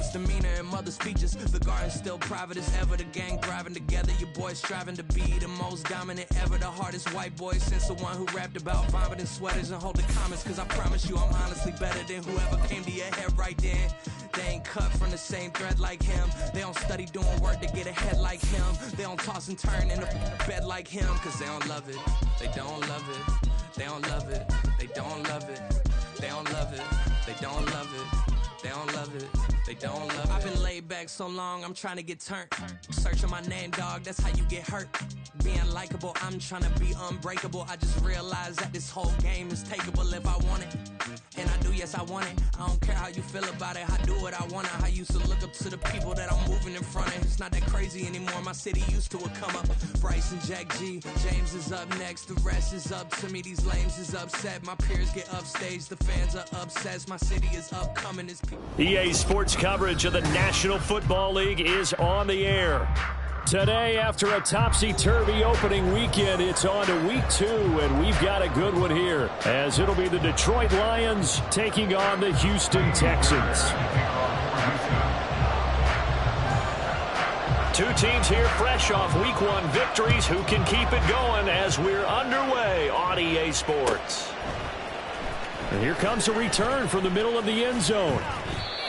misdemeanor and mother speeches. The garden's still private as ever. The gang thriving together. Your boys striving to be the most dominant ever. The hardest white boy since the one who rapped about vomiting sweaters and holding comments. Cause I promise you I'm honestly better than whoever came to your head right then. They ain't cut from the same thread like him. They don't study doing work to get ahead like him. They don't toss and turn in the bed like him. Cause they don't love it. They don't love it. They don't love it. They don't love it. They don't love it. They don't love it. They don't love it. They don't love it. I've been laid back so long, I'm trying to get turned. Searching my name, dog, that's how you get hurt. Being likable, I'm trying to be unbreakable. I just realized that this whole game is takeable if I want it. And I do, yes, I want it. I don't care how you feel about it. I do what I want. I used to look up to the people that I'm moving in front of. It's not that crazy anymore. My city used to come up. Bryce and Jack G. James is up next. The rest is up to me. These lames is upset. My peers get upstage. The fans are obsessed. My city is upcoming. EA Sports coverage of the National Football League is on the air. Today, after a topsy-turvy opening weekend, it's on to week 2, and we've got a good one here, as it'll be the Detroit Lions taking on the Houston Texans. Two teams here fresh off week 1 victories. Who can keep it going as we're underway on EA Sports? And here comes a return from the middle of the end zone.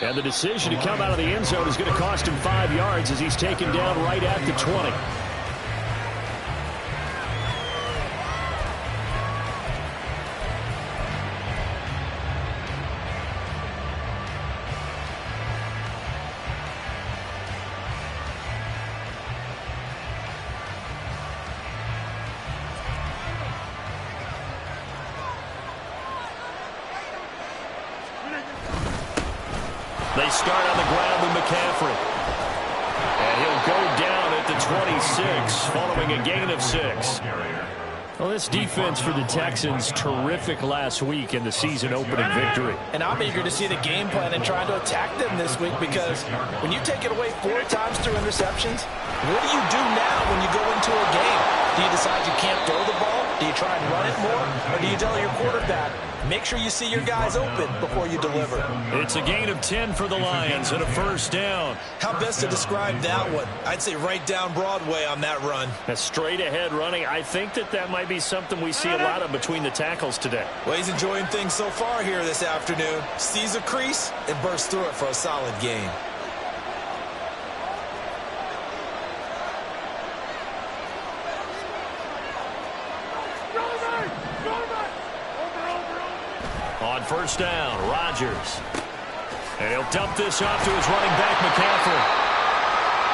And the decision to come out of the end zone is going to cost him 5 yards as he's taken down right at the 20. They start on the ground with McCaffrey. And he'll go down at the 26 following a gain of 6. Well, this defense for the Texans, terrific last week in the season opening victory. And I'm eager to see the game plan and trying to attack them this week, because when you take it away 4 times through interceptions, what do you do now when you go into a game? Do you decide you can't throw the ball? Do you try and run it more? Or do you tell your quarterback, make sure you see your guys open before you deliver? It's a gain of 10 for the Lions and a first down. How best to describe that one? I'd say right down Broadway on that run. A straight ahead running. I think that might be something we see a lot of between the tackles today. Well, he's enjoying things so far here this afternoon. Sees a crease and bursts through it for a solid gain. On first down, Rodgers. And he'll dump this off to his running back, McCaffrey.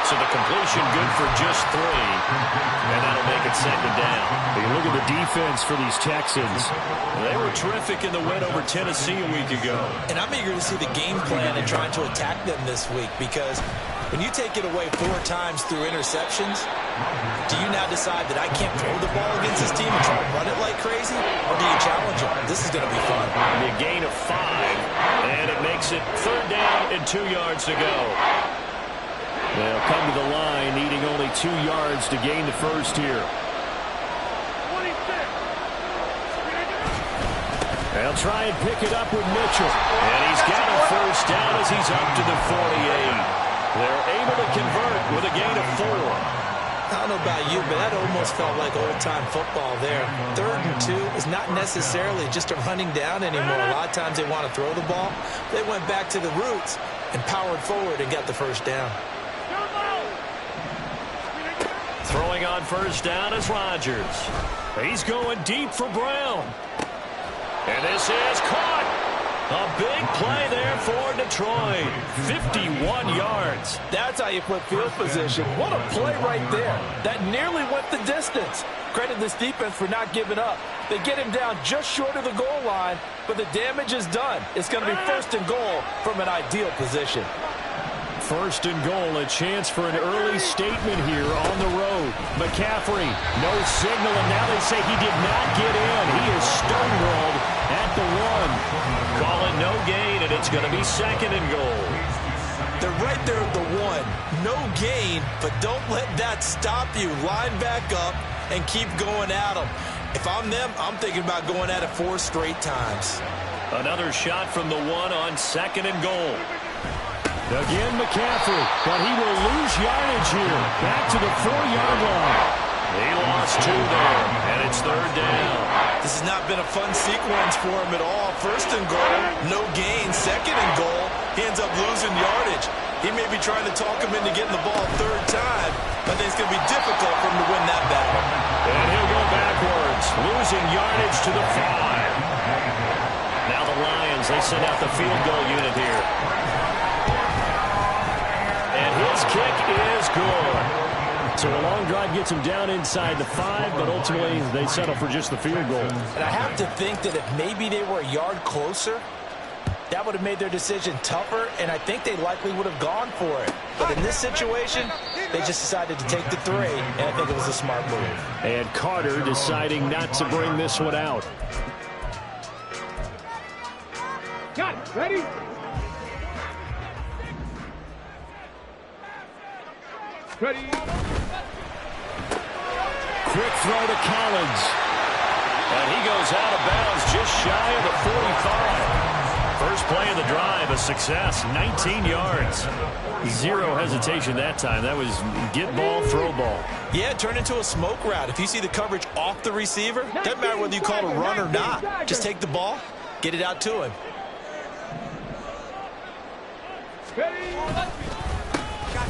So the completion good for just 3. And that'll make it 2nd down. You look at the defense for these Texans. They were terrific in the win over Tennessee a week ago. And I'm eager to see the game plan and trying to attack them this week, because when you take it away 4 times through interceptions, do you now decide that I can't throw the ball against this team and try to run it like crazy? Or do you challenge them? This is going to be fun. A gain of 5, and it makes it 3rd down and 2 yards to go. They'll come to the line, needing only 2 yards to gain the first here. They'll try and pick it up with Mitchell. And he's got a first down as he's up to the 48. They're able to convert with a gain of 4. I don't know about you, but that almost felt like old-time football there. 3rd and 2 is not necessarily just a running down anymore. A lot of times they want to throw the ball. They went back to the roots and powered forward and got the first down. Throwing on first down is Rodgers. He's going deep for Brown. And this is caught. A big play there for Detroit. 51 yards. That's how you put field position. What a play right there. That nearly went the distance. Credit this defense for not giving up. They get him down just short of the goal line, but the damage is done. It's going to be 1st and goal from an ideal position. 1st and goal, a chance for an early statement here on the road. McCaffrey, no signal, and now they say he did not get in. He is stonewalled at the 1. Call it no gain, and it's going to be 2nd and goal. They're right there at the 1. No gain, but don't let that stop you. Line back up and keep going at them. If I'm them, I'm thinking about going at it 4 straight times. Another shot from the 1 on 2nd and goal. Again, McCaffrey, but he will lose yardage here. Back to the 4-yard line. He lost 2 there, and it's 3rd down. This has not been a fun sequence for him at all. 1st and goal, no gain. 2nd and goal, he ends up losing yardage. He may be trying to talk him into getting the ball 3rd time, but I think it's going to be difficult for him to win that battle. And he'll go backwards, losing yardage to the 5. Now the Lions, they send out the field goal unit here. And his kick is good. So a long drive gets him down inside the 5, but ultimately they settle for just the field goal. And I have to think that if maybe they were a yard closer, that would have made their decision tougher, and I think they likely would have gone for it. But in this situation, they just decided to take the 3, and I think it was a smart move. And Carter deciding not to bring this one out. Got it. Ready? Ready. Quick throw to Collins. And he goes out of bounds just shy of the 45. First play of the drive, a success, 19 yards. Zero hesitation that time. That was get ball, throw ball. Yeah, turn into a smoke route. If you see the coverage off the receiver, doesn't matter whether you call it a run or not. Just take the ball, get it out to him.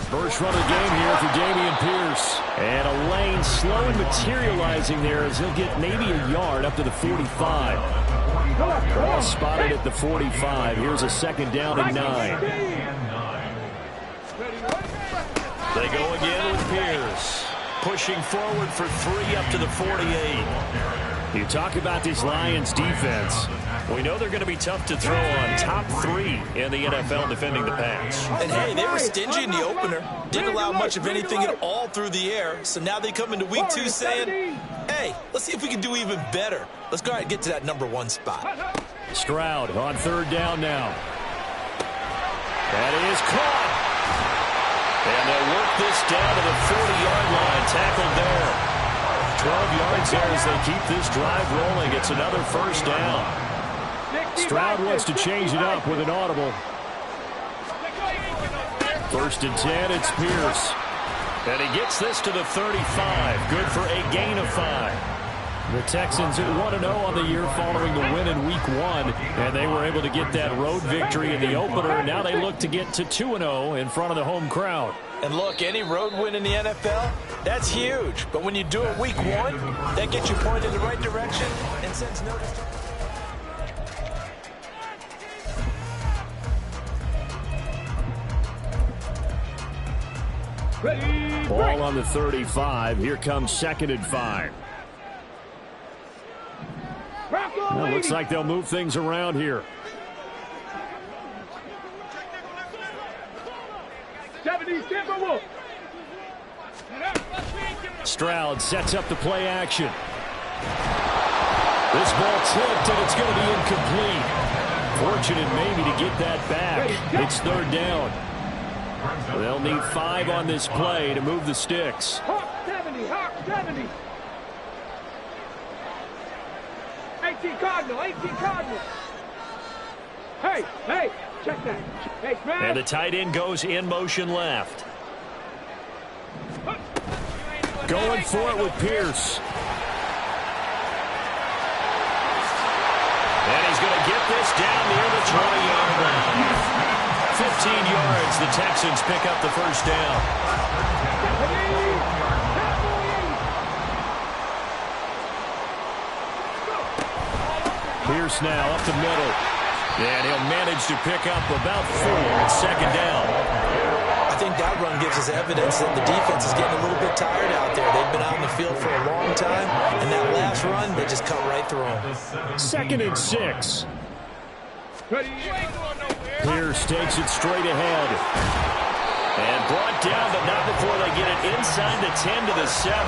First run of the game here for Dameon Pierce. And a lane slow and materializing there as he'll get maybe a yard up to the 45. Ball spotted at the 45. Here's a 2nd down and 9. They go again with Pierce. Pushing forward for 3 up to the 48. You talk about this Lions defense. We know they're going to be tough to throw on. Top 3 in the NFL defending the pass. And hey, they were stingy in the opener. Didn't allow much of anything at all through the air. So now they come into week 2 saying, hey, let's see if we can do even better. Let's go ahead and get to that number 1 spot. Stroud on 3rd down now. That is caught. And they'll work this down to the 40-yard line. Tackled there. 12 yards there as they keep this drive rolling. It's another 1st down. Stroud wants to change it up with an audible. 1st and 10, it's Pierce. And he gets this to the 35. Good for a gain of 5. The Texans at 1-0 on the year following the win in week 1. And they were able to get that road victory in the opener. Now they look to get to 2-0 in front of the home crowd. And look, any road win in the NFL, that's huge. But when you do it week 1, that gets you pointed in the right direction and sends notice to... Ball on the 35. Here comes 2nd and 5. Well, looks like they'll move things around here. 70, Stroud sets up the play action. This ball tipped, and it's going to be incomplete. Fortunate maybe to get that back. It's 3rd down. They'll need 5 on this play to move the sticks. Hawk 70, Hawk 70. 18 Cardinal, 18 Cardinal. Hey, check that. Hey, man. And the tight end goes in motion left. Going for it with Pierce. And he's going to get this down near the 20-yard line. 15 yards, the Texans pick up the 1st down. Pierce now up the middle. And he'll manage to pick up about 4 at 2nd down. I think that run gives us evidence that the defense is getting a little bit tired out there. They've been out in the field for a long time, and that last run, they just cut right through them. 2nd and 6. Pierce takes it straight ahead. And brought down, but not before they get it inside the 10 to the 7.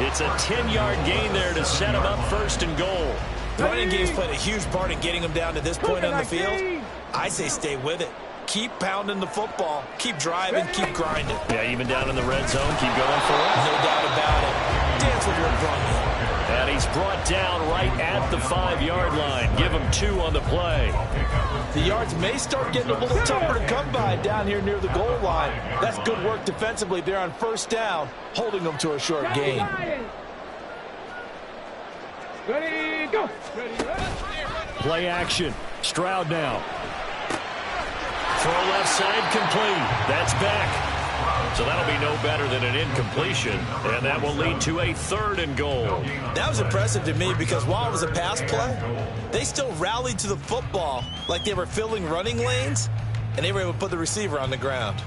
It's a 10-yard gain there to set them up 1st and goal. The running game's played a huge part in getting them down to this point on the field. I say stay with it. Keep pounding the football. Keep driving. Keep grinding. Yeah, even down in the red zone, keep going for it. No doubt about it. Dance with what brought you. And And he's brought down right at the 5-yard line. Give him 2 on the play. The yards may start getting a little tougher to come by down here near the goal line. That's good work defensively there on first down, holding them to a short gain. Ready, go. Play action. Stroud now. Throw left side complete. That's back. So that'll be no better than an incompletion, and that will lead to a 3rd and goal. That was impressive to me because while it was a pass play, they still rallied to the football like they were filling running lanes, and they were able to put the receiver on the ground.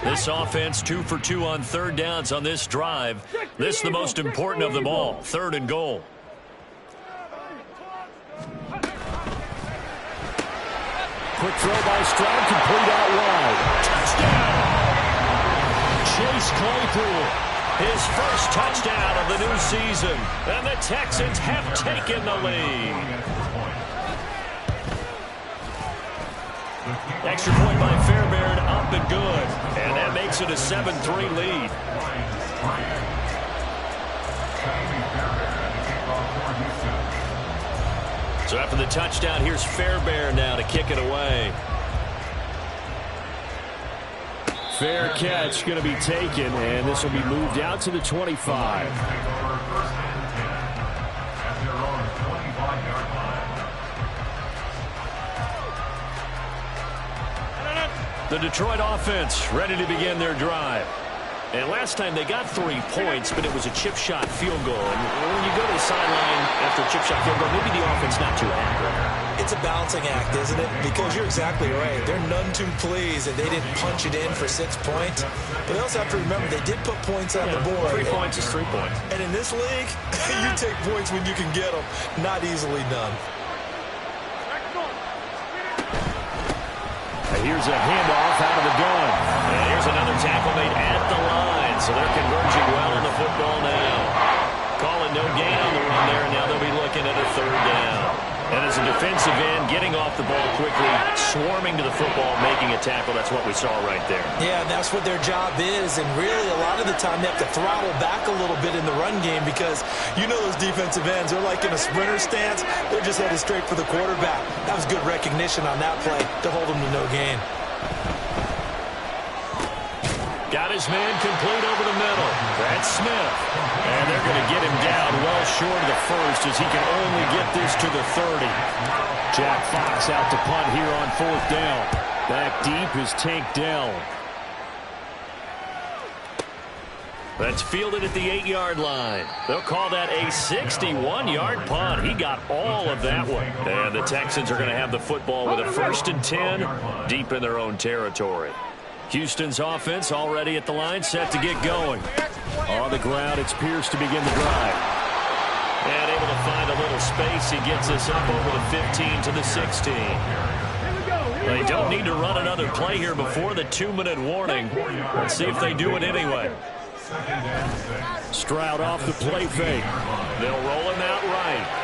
This offense 2 for 2 on 3rd downs on this drive. This is the most important of them all, 3rd and goal. Quick throw by Stroud, complete out wide. Touchdown! Chase Claypool, his first touchdown of the new season, and the Texans have taken the lead. Extra point by Fairbairn, up and good. And that makes it a 7-3 lead. So after the touchdown, here's Fairbairn now to kick it away. Fair catch going to be taken, and this will be moved out to the 25. The Detroit offense ready to begin their drive. And last time they got 3 points, but it was a chip shot field goal. And when you go to the sideline after a chip shot field goal, maybe the offense not too happy. It's a balancing act, isn't it? Because you're exactly right. They're none too pleased that they didn't punch it in for 6 points. But they also have to remember they did put points on the board. 3 points is 3 points. And in this league, you take points when you can get them. Not easily done. Here's a handoff out of the gun. And here's another tackle made at the line. So they're converging well on the football now. Calling no gain on the run there, and now they'll be looking at a 3rd down. And as a defensive end, getting off the ball quickly, swarming to the football, making a tackle, that's what we saw right there. Yeah, and that's what their job is. And really, a lot of the time, they have to throttle back a little bit in the run game because you know those defensive ends, they're like in a sprinter stance. They're just headed straight for the quarterback. That was good recognition on that play to hold them to no gain. Got his man complete over the middle. That's Smith. And they're going to get him down well short of the first as he can only get this to the 30. Jack Fox out to punt here on 4th down. Back deep is Tank Dell. That's fielded at the 8-yard line. They'll call that a 61-yard punt. He got all of that one. And the Texans are going to have the football with a 1st and 10 deep in their own territory. Houston's offense already at the line, set to get going. On the ground, it's Pierce to begin the drive. And able to find a little space. He gets us up over the 15 to the 16. They don't need to run another play here before the 2-minute warning. Let's see if they do it anyway. Stroud off the play fake. They'll roll him out right.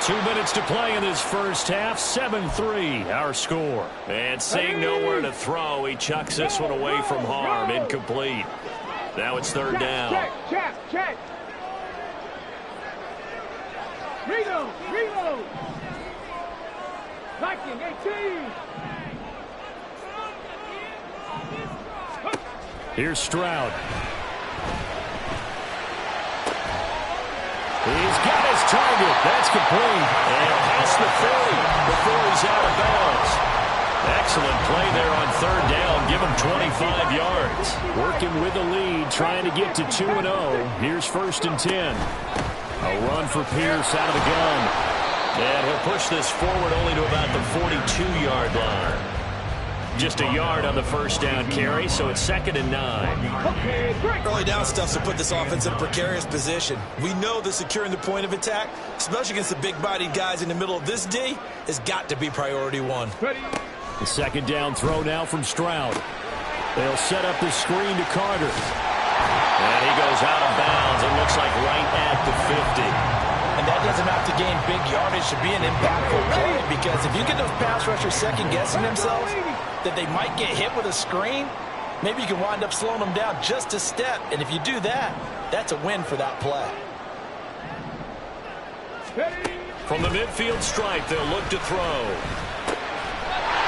2 minutes to play in this first half. 7-3, our score. And seeing nowhere to throw, he chucks this one away from harm. Incomplete. Now it's 3rd down. Check. Reload. Viking 18. Here's Stroud. He's got his target. That's complete. And past the 30 before he's out of bounds. Excellent play there on 3rd down. Give him 25 yards. Working with the lead, trying to get to 2-0. Here's 1st and 10. A run for Pierce out of the gun. And he'll push this forward only to about the 42-yard line. Just a yard on the 1st down carry, so it's 2nd and 9. Early down stuff to put this offense in a precarious position. We know that securing the point of attack, especially against the big-bodied guys in the middle of this D, has got to be priority 1. The 2nd down throw now from Stroud. They'll set up the screen to Carter. And he goes out of bounds. It looks like right at the 50. And that doesn't have to gain big yardage to be an impactful play, because if you get those pass rushers second-guessing themselves that they might get hit with a screen, maybe you can wind up slowing them down just a step. And if you do that, that's a win for that play. From the midfield stripe, they'll look to throw.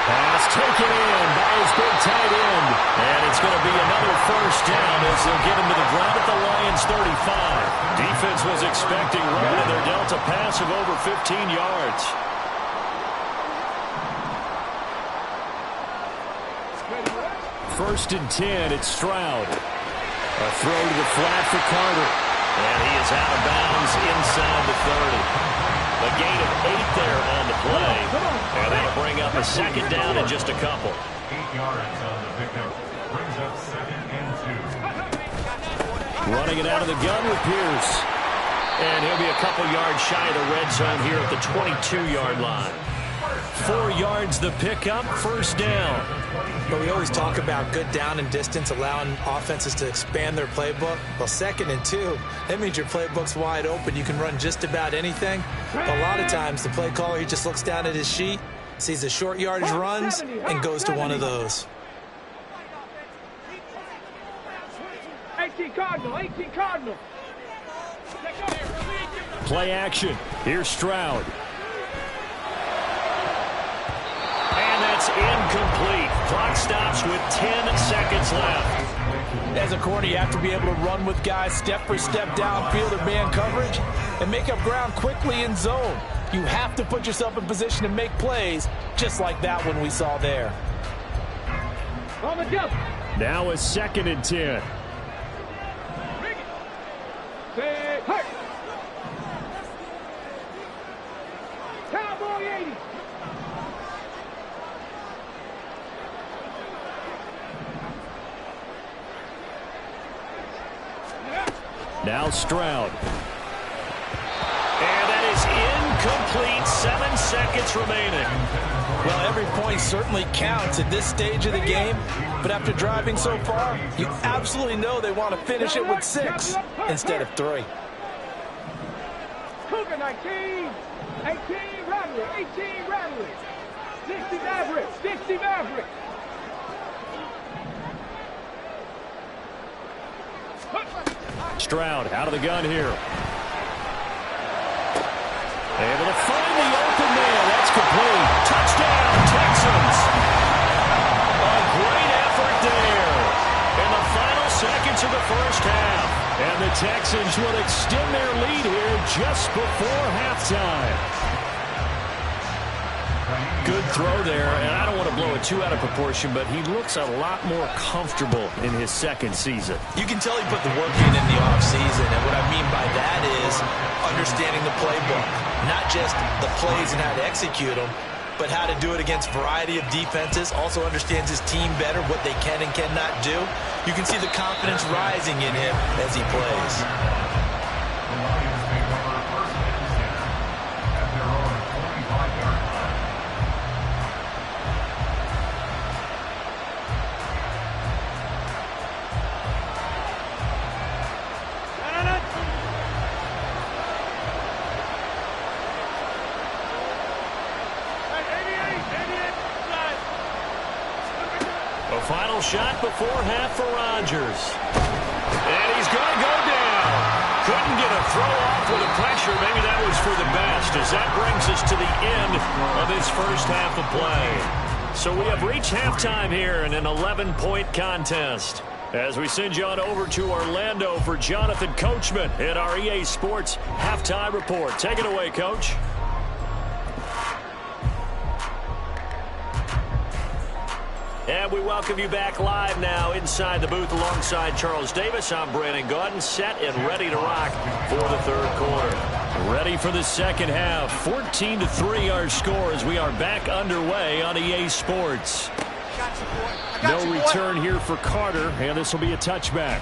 Pass taken in by his big tight end. And it's going to be another first down as they'll get him to the ground at the Lions' 35. Defense was expecting run, and they're dealt a pass of over 15 yards. First and 10, it's Stroud. A throw to the flat for Carter. And he is out of bounds inside the 30. A gain of 8 there on the play. And that'll bring up a second down in just a couple. 8 yards on the pickup. Brings up 2nd and 2. Running it out of the gun with Pierce. And he'll be a couple yards shy of the red zone here at the 22-yard line. 4 yards the pickup, first down. But we always talk about good down and distance, allowing offenses to expand their playbook. Well, 2nd and 2, that means your playbook's wide open. You can run just about anything. But a lot of times, the play caller, he just looks down at his sheet, sees the short yardage runs, and goes to one of those. 18 Cardinal, 18 Cardinal. Play action. Here's Stroud. It's incomplete. Clock stops with 10 seconds left. As a corner, you have to be able to run with guys step for step downfield or man coverage and make up ground quickly in zone. You have to put yourself in position to make plays, just like that one we saw there. On the jump. Now a 2nd and 10. Say, hey. Cowboy 80. Now Stroud. And that is incomplete. 7 seconds remaining. Well, every point certainly counts at this stage of the game. But after driving so far, you absolutely know they want to finish it with 6 instead of 3. Cougar 19. 18 Rattler. 18 Rattler. 60 Maverick. 60 Maverick. Stroud out of the gun here. Able to find the open man. That's complete. Touchdown, Texans. A great effort there in the final seconds of the first half. And the Texans will extend their lead here just before halftime. Good throw there, and I don't want to blow it too out of proportion, but he looks a lot more comfortable in his second season. You can tell he put the work in the offseason, and what I mean by that is understanding the playbook. Not just the plays and how to execute them, but how to do it against a variety of defenses. Also understands his team better, what they can and cannot do. You can see the confidence rising in him as he plays. Final shot before half for Rodgers. And he's going to go down. Couldn't get a throw off with the pressure. Maybe that was for the best, as that brings us to the end of this first half of play. So we have reached halftime here in an 11-point contest. As we send you on over to Orlando for Jonathan Coachman in our EA Sports Halftime Report. Take it away, Coach. And we welcome you back live now inside the booth alongside Charles Davis. I'm Brandon Gaudin, set and ready to rock for the third quarter. Ready for the second half. 14-3 our score as we are back underway on EA Sports. No return here for Carter, and this will be a touchback.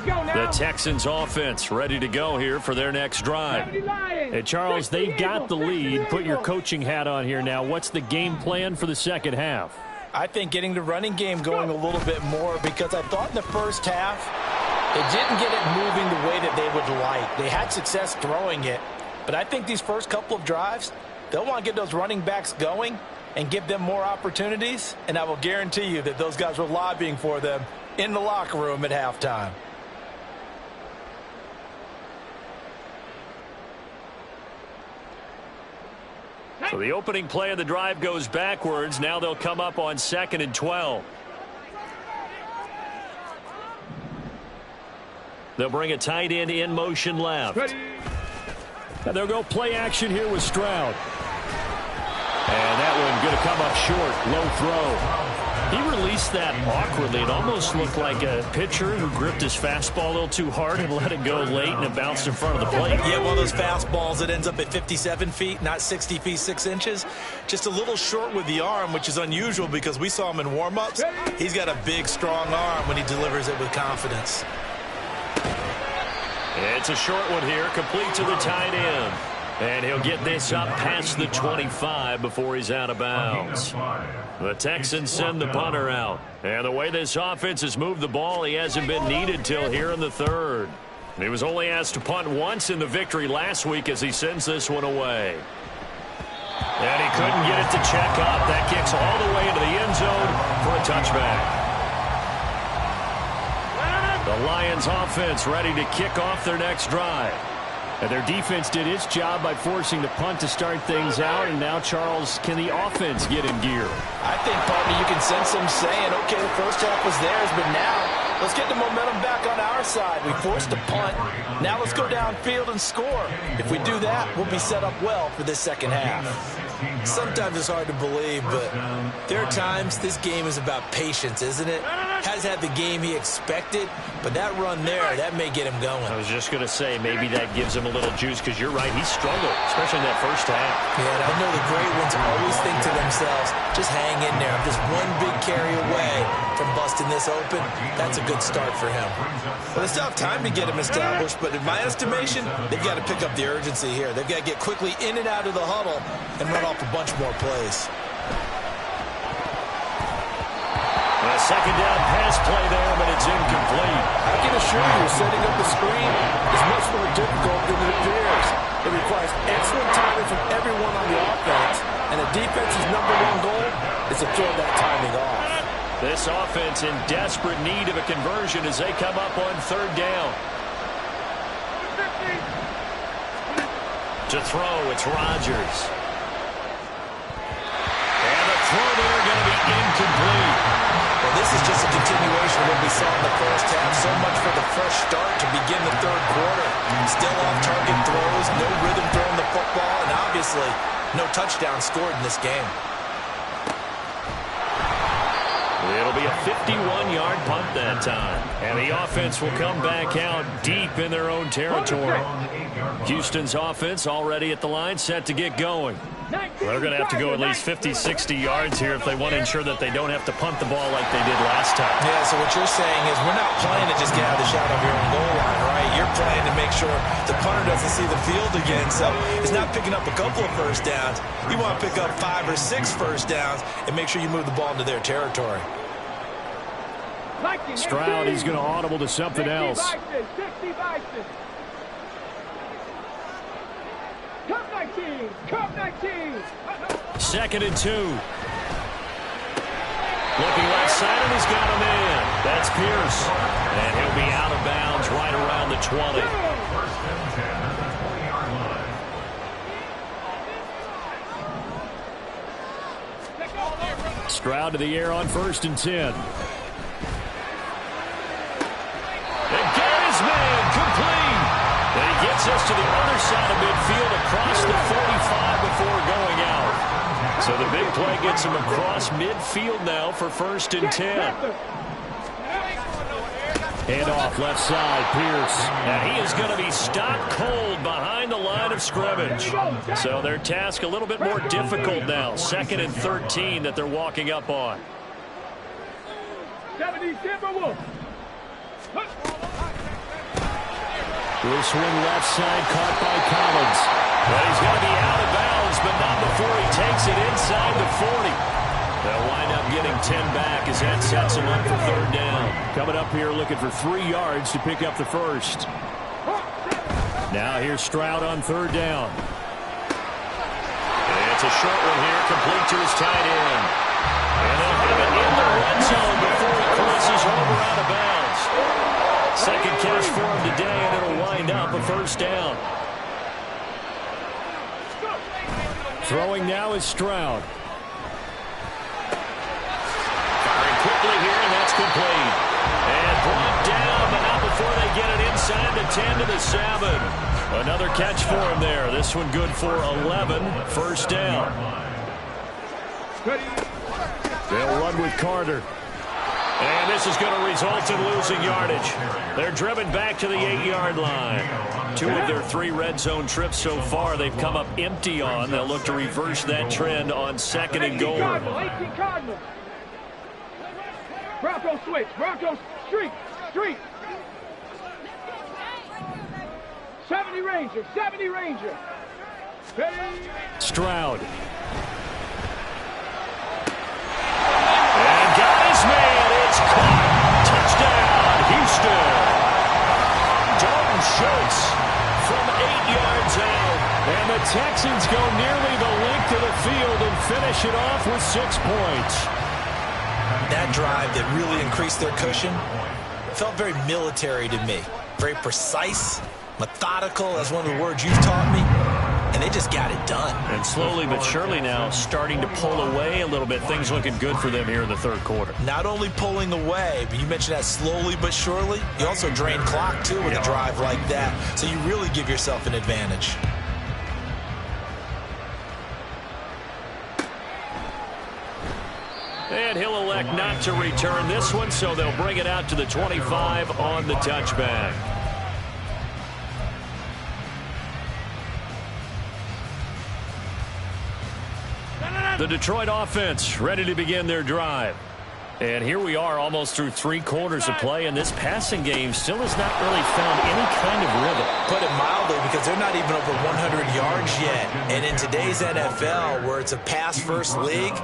The Texans offense ready to go here for their next drive. And Charles, they've got the lead. Put your coaching hat on here now. What's the game plan for the second half? I think getting the running game going a little bit more, because I thought in the first half they didn't get it moving the way that they would like. They had success throwing it, but I think these first couple of drives, they'll want to get those running backs going and give them more opportunities, and I will guarantee you that those guys were lobbying for them in the locker room at halftime. So the opening play of the drive goes backwards. Now they'll come up on 2nd and 12. They'll bring a tight end in motion left. And they'll go play action here with Stroud. And that one going to come up short. Low throw. He released that awkwardly. It almost looked like a pitcher who gripped his fastball a little too hard and let it go late, and it bounced in front of the plate. Yeah, one of those fastballs that ends up at 57 feet, not 60 feet 6 inches. Just a little short with the arm, which is unusual because we saw him in warm-ups. He's got a big, strong arm when he delivers it with confidence. It's a short one here, complete to the tight end. And he'll get this up past the 25 before he's out of bounds. The Texans send the punter out. And the way this offense has moved the ball, he hasn't been needed till here in the third. He was only asked to punt once in the victory last week as he sends this one away. And he couldn't get it to check up. That kicks all the way into the end zone for a touchback. The Lions offense ready to kick off their next drive. And their defense did its job by forcing the punt to start things out. And now, Charles, can the offense get in gear? I think, partner, you can sense them saying, okay, the first half was theirs, but now let's get the momentum back on our side. We forced the punt. Now let's go downfield and score. If we do that, we'll be set up well for this second half. Sometimes it's hard to believe, but there are times this game is about patience, isn't it? Has had the game he expected, but that run there, that may get him going. I was just going to say, maybe that gives him a little juice, because you're right, he struggled, especially in that first half. Yeah, and I know the great ones always think to themselves, just hang in there. I'm just one big carry away from busting this open. That's a good start for him. Well, they still have time to get him established, but in my estimation, they've got to pick up the urgency here. They've got to get quickly in and out of the huddle and run off a bunch more plays. A second down pass play there, but it's incomplete. I can assure you, setting up the screen is much more difficult than it appears. It requires excellent timing from everyone on the offense, and the defense's #1 goal is to throw that timing off. This offense in desperate need of a conversion as they come up on 3rd down. To throw, it's Rodgers. And the throw there going to be incomplete. Well, this is just a continuation of what we saw in the first half. So much for the fresh start to begin the third quarter. Still off-target throws, no rhythm throwing the football, and obviously no touchdown scored in this game. It'll be a 51-yard punt that time. And the offense will come back out deep in their own territory. Houston's offense already at the line, set to get going. They're going to have to go at least 50, 60 yards here if they want to ensure that they don't have to punt the ball like they did last time. Yeah, so what you're saying is we're not playing to just get out of the shot of your own goal line, right? You're playing to make sure the punter doesn't see the field again. So it's not picking up a couple of first downs. You want to pick up 5 or 6 first downs and make sure you move the ball into their territory. Stroud, he's going to audible to something else. Come 19. 2nd and 2. Looking left side, and he's got him in. That's Pierce. And he'll be out of bounds right around the 20. First and 10 at the 20-yard line. Stroud to the air on 1st and 10. And get his man complete. And he gets us to the other side of midfield across the 45 before going out. So the big play gets him across midfield now for 1st and 10. Hand off left side, Pierce. And he is going to be stopped cold behind the line of scrimmage. So their task a little bit more difficult now. 2nd and 13 that they're walking up on. This one left side caught by Collins. But he's going to be out of bounds, but not before he takes it inside the 40. They'll wind up getting 10 back as that sets them up for third down. Coming up here looking for 3 yards to pick up the first. Now here's Stroud on third down. And it's a short one here, complete to his tight end. And they'll have it in the red zone before he crosses over out of bounds. Second catch for him today, and it'll wind up a first down. Throwing now is Stroud. Firing quickly here, and that's complete. And brought down, but not before they get it inside the 10 to the 7. Another catch for him there. This one good for 11. First down. They'll run with Carter. And this is going to result in losing yardage. They're driven back to the 8-yard line. 2 of their 3 red zone trips so far they've come up empty on. They'll look to reverse that trend on second and goal. 18 Cardinals. Bronco switch. Bronco street. 70 Ranger. 70 Ranger. Stroud. And got his man. It's caught. Touchdown, Houston. Dalton Schultz from 8 yards out. And the Texans go nearly the length of the field and finish it off with 6 points. That drive that really increased their cushion felt very military to me. Very precise, methodical, as one of the words you've taught me. And they just got it done. And slowly but surely now starting to pull away a little bit. Things looking good for them here in the third quarter. Not only pulling away, but you mentioned that slowly but surely. You also drain clock, too, with a drive like that. So you really give yourself an advantage. And he'll elect not to return this one, so they'll bring it out to the 25 on the touchback. The Detroit offense ready to begin their drive. And here we are almost through 3 quarters of play, and this passing game still has not really found any kind of rhythm. Put it mildly, because they're not even over 100 yards yet. And in today's NFL, where it's a pass-first league,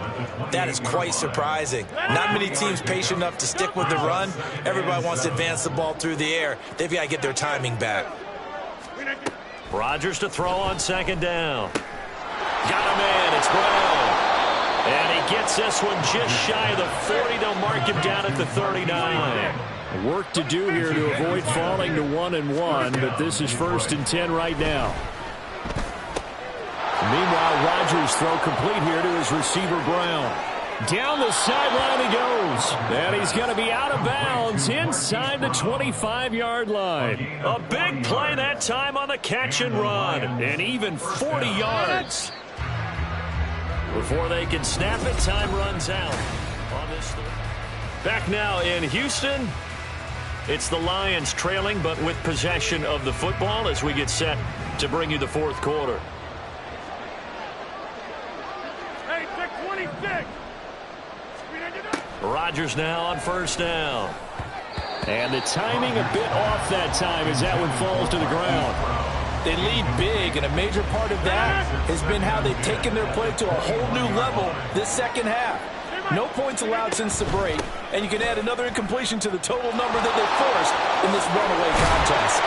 that is quite surprising. Not many teams patient enough to stick with the run. Everybody wants to advance the ball through the air. They've got to get their timing back. Rodgers to throw on second down. Got a man. It's Brown. And he gets this one just shy of the 40. They'll mark him down at the 39. Work to do here to avoid falling to 1-1, but this is 1st and 10 right now. Meanwhile, Rodgers throw complete here to his receiver Brown. Down the sideline he goes. And he's going to be out of bounds inside the 25-yard line. A big play that time on the catch and run. And even 40 yards. Before they can snap it, time runs out on this. Back now in Houston. It's the Lions trailing, but with possession of the football as we get set to bring you the fourth quarter. Hey, 626. Rodgers now on first down. And the timing a bit off that time as that one falls to the ground. They lead big, and a major part of that has been how they've taken their play to a whole new level this second half. No points allowed since the break, and you can add another incompletion to the total number that they forced in this runaway contest.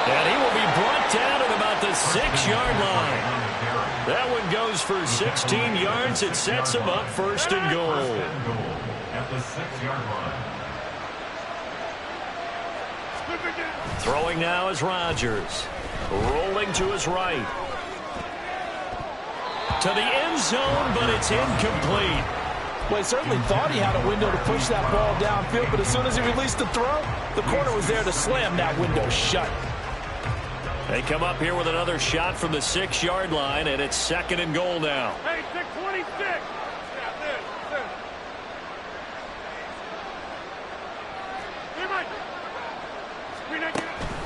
And he will be brought down at about the 6-yard line. That one goes for 16 yards. It sets him up 1st and goal. At the 6-yard line. Throwing now is Rodgers. Rolling to his right. To the end zone, but it's incomplete. Well, he certainly thought he had a window to push that ball downfield, but as soon as he released the throw, the corner was there to slam that window shut. They come up here with another shot from the 6-yard line, and it's 2nd and goal now. Hey, 626.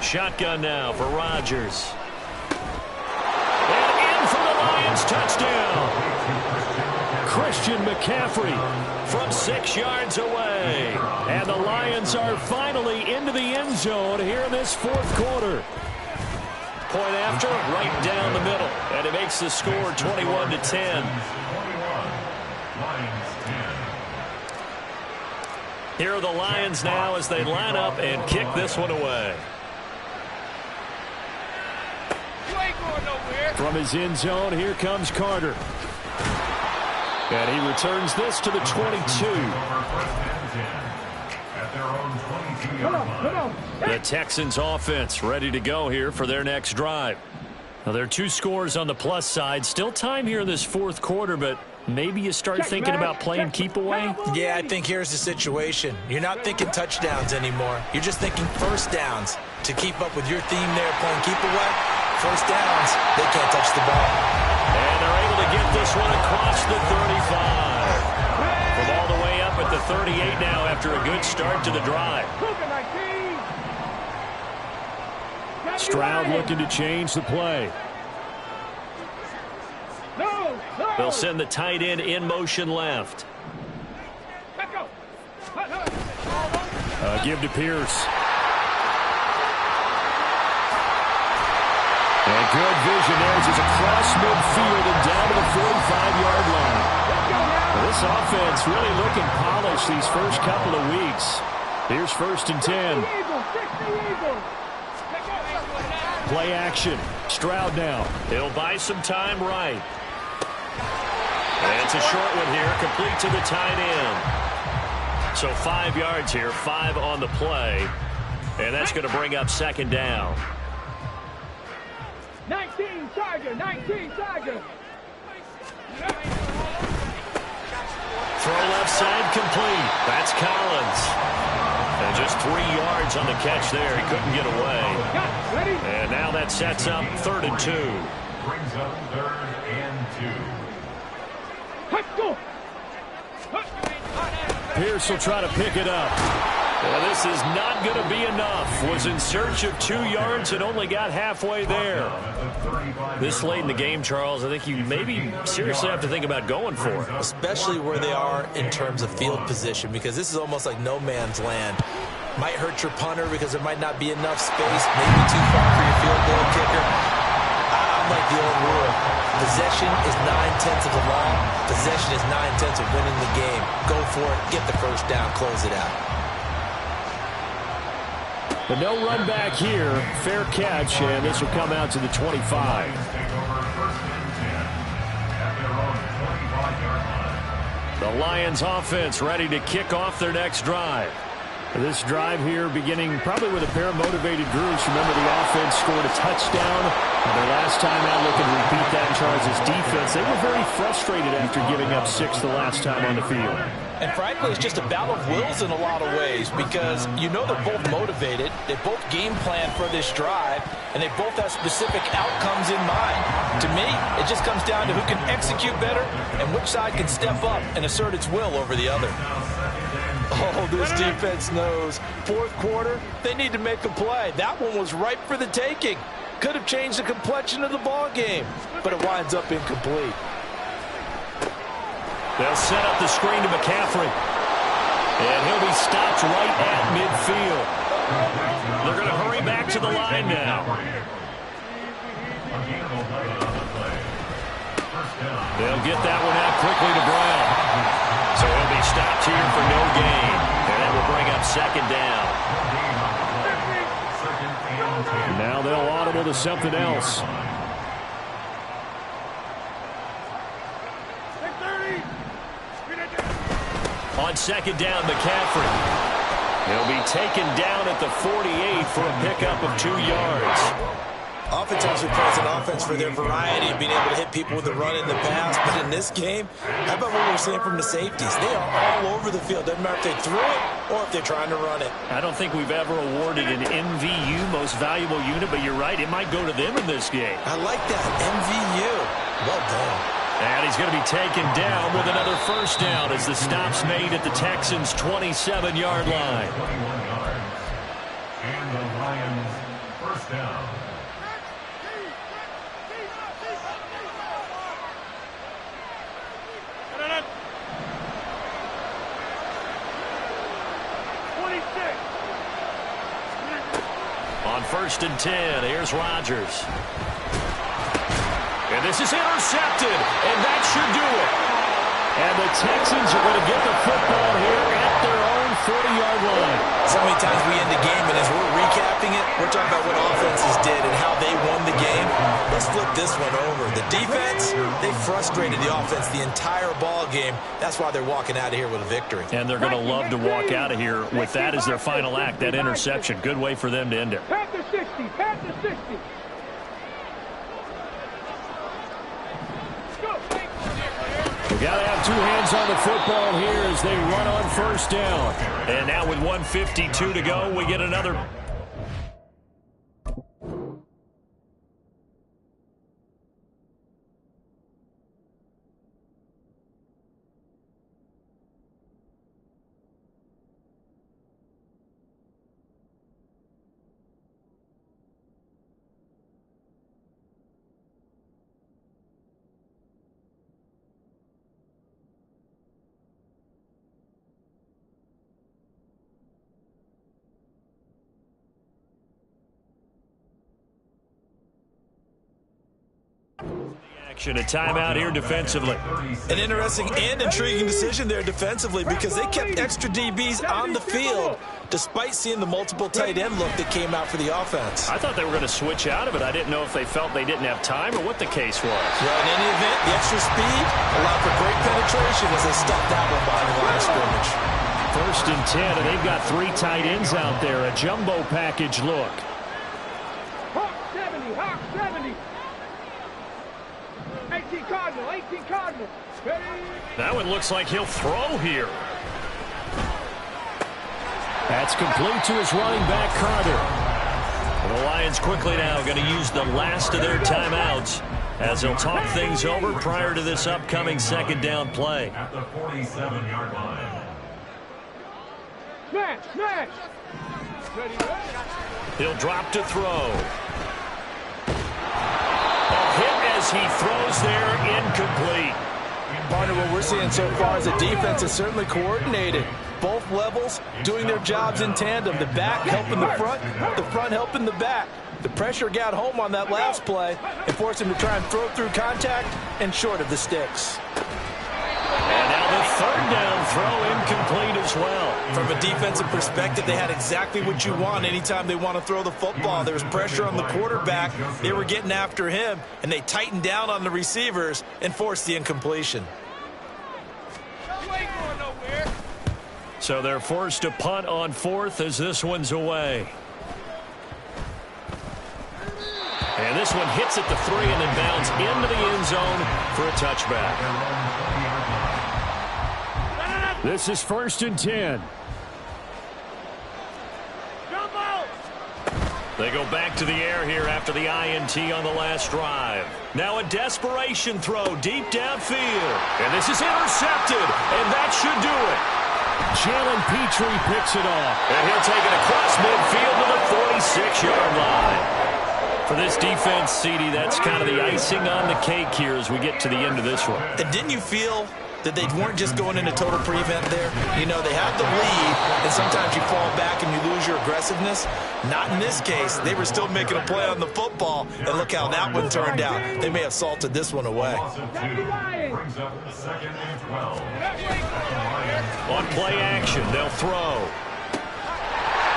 Shotgun now for Rodgers. And in for the Lions, touchdown. Christian McCaffrey from 6 yards away. And the Lions are finally into the end zone here in this fourth quarter. Point after, right down the middle. And it makes the score 21-10. Lions 10. Here are the Lions now as they line up and kick this one away. You ain't going nowhere. From his end zone, here comes Carter. And he returns this to the 22. At their own 22-yard line. The Texans offense ready to go here for their next drive. Now, there are 2 scores on the plus side. Still time here in this fourth quarter, but maybe you start thinking about playing keep away? Yeah, I think here's the situation. You're not thinking touchdowns anymore. You're just thinking first downs. To keep up with your theme there, playing keep away, first downs, they can't touch the ball. And they're able to get this one across the 35. From all the way up at the 38 now after a good start to the drive. Stroud looking to change the play. They'll send the tight end in motion left. Give to Pierce. And good vision there as he's across midfield and down to the 45-yard line. Well, this offense really looking polished these first couple of weeks. Here's 1st and 10. Play action. Stroud now. He'll buy some time right. And it's a short one here, complete to the tight end. So 5 yards here, 5 on the play. And that's going to bring up 2nd down. 19 Tiger, 19 Tiger. Throw left side complete. That's Collins. And just 3 yards on the catch there. He couldn't get away. And now that sets up 3rd and 2. Brings up 3rd and 2. Let's go. Pierce will try to pick it up. Well, this is not going to be enough. Was in search of 2 yards and only got halfway there. This late in the game, Charles, I think you maybe seriously have to think about going for it. Especially where they are in terms of field position, because this is almost like no man's land. Might hurt your punter because there might not be enough space, maybe too far for your field goal kicker. I'm like the old rule. Possession is 9/10 of the law. Possession is 9/10 of winning the game. Go for it. Get the first down. Close it out. But no run back here. Fair catch, and this will come out to the 25. Take over 1st and 10 at their own 25-yard line. The Lions offense ready to kick off their next drive. This drive here beginning probably with a pair of motivated groups. Remember, the offense scored a touchdown. And their last time out, looking to repeat that, Charles' defense. They were very frustrated after giving up 6 the last time on the field. And frankly, it's just a battle of wills in a lot of ways, because you know they're both motivated, they both game plan for this drive, and they both have specific outcomes in mind. To me, it just comes down to who can execute better and which side can step up and assert its will over the other. Oh, this defense knows. 4th quarter, they need to make a play. That one was ripe for the taking. Could have changed the complexion of the ball game, but it winds up incomplete. They'll set up the screen to McCaffrey. And he'll be stopped right at midfield. They're going to hurry back to the line now. They'll get that one out quickly to Brown. So he'll be stopped here for no gain. And that will bring up 2nd down. Now they'll audible to something else. On 2nd down, McCaffrey. He'll be taken down at the 48 for a pickup of 2 yards. Oftentimes we praise an offense for their variety of being able to hit people with the run in the pass, but in this game, how about what we're seeing from the safeties? They are all over the field. Doesn't matter if they threw it or if they're trying to run it. I don't think we've ever awarded an MVU, most valuable unit, but you're right, it might go to them in this game. I like that, MVU. Well done. And he's going to be taken down with another first down as the stop's made at the Texans' 27-yard line. 21 yards. And the Lions first down. On 1st and 10, here's Rodgers. And this is intercepted, and that should do it. And the Texans are going to get the football here at their own 40-yard line. So many times we end the game, and as we're recapping it, we're talking about what offenses did and how they won the game. Let's flip this one over. The defense, they frustrated the offense the entire ball game. That's why they're walking out of here with a victory. And they're going to love to walk out of here with that as their final act, that interception. Good way for them to end it. Panther 60, Panther 60. We got to have two hands on the football here as they run on first down. And now with 1:52 to go, we get another. A timeout here defensively. An interesting and intriguing decision there defensively because they kept extra DBs on the field despite seeing the multiple tight end look that came out for the offense. I thought they were going to switch out of it. I didn't know if they felt they didn't have time or what the case was. Well, in any event, the extra speed allowed for great penetration as they stuffed that one behind the line of scrimmage. 1st and 10, and they've got 3 tight ends out there. A jumbo package look. Hawk 70, Hawk 70. 18 Cardinal, 18 Cardinal. Ready? That one looks like he'll throw here. That's complete to his running back, Carter. The Lions quickly now going to use the last of their timeouts as they'll talk things over prior to this upcoming 2nd down play. At the 47-yard line. Smash, smash. Ready, ready. He'll drop to throw. A hit as he throws there, incomplete. Partner, what we're seeing so far is the defense is certainly coordinated. Both levels doing their jobs in tandem. The back helping the front helping the back. The pressure got home on that last play and forced him to try and throw through contact and short of the sticks. And now the 3rd down throw incomplete as well. From a defensive perspective, they had exactly what you want anytime they want to throw the football. There was pressure on the quarterback. They were getting after him, and they tightened down on the receivers and forced the incompletion. You ain't going nowhere. So they're forced to punt on 4th as this one's away. And this one hits at the 3 and then bounds into the end zone for a touchback. This is 1st and 10. They go back to the air here after the INT on the last drive. Now a desperation throw deep downfield. And this is intercepted, and that should do it. Jalen Petrie picks it off. And he'll take it across midfield to the 46-yard line. For this defense, CD, that's kind of the icing on the cake here as we get to the end of this one. And didn't you feel that they weren't just going into total prevent there? You know, they had the lead, and sometimes you fall back and you lose your aggressiveness. Not in this case. They were still making a play on the football, and look how that one turned out. They may have salted this one away. Brings up 2nd and 12. On play action, they'll throw.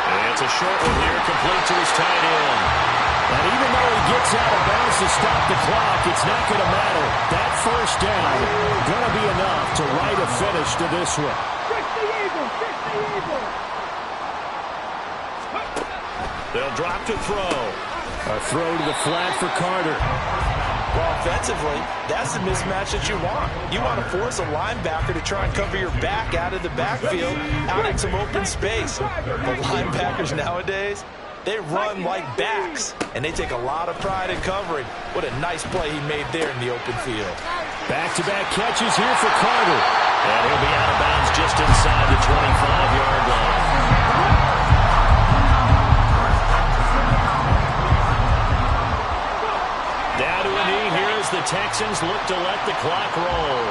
And it's a short one here, complete to his tight end. And even though he gets out of bounds to stop the clock, it's not going to matter. That 1st down going to be enough to write a finish to this one. 60 Eagles, 60 Eagles. They'll drop to throw. A throw to the flat for Carter. Well, offensively, that's the mismatch that you want. You want to force a linebacker to try and cover your back out of the backfield, out in some open space. But linebackers nowadays, they run like backs, and they take a lot of pride in covering. What a nice play he made there in the open field. Back-to-back catches here for Carter. And he'll be out of bounds just inside the 25-yard line. Down to a knee here as the Texans look to let the clock roll.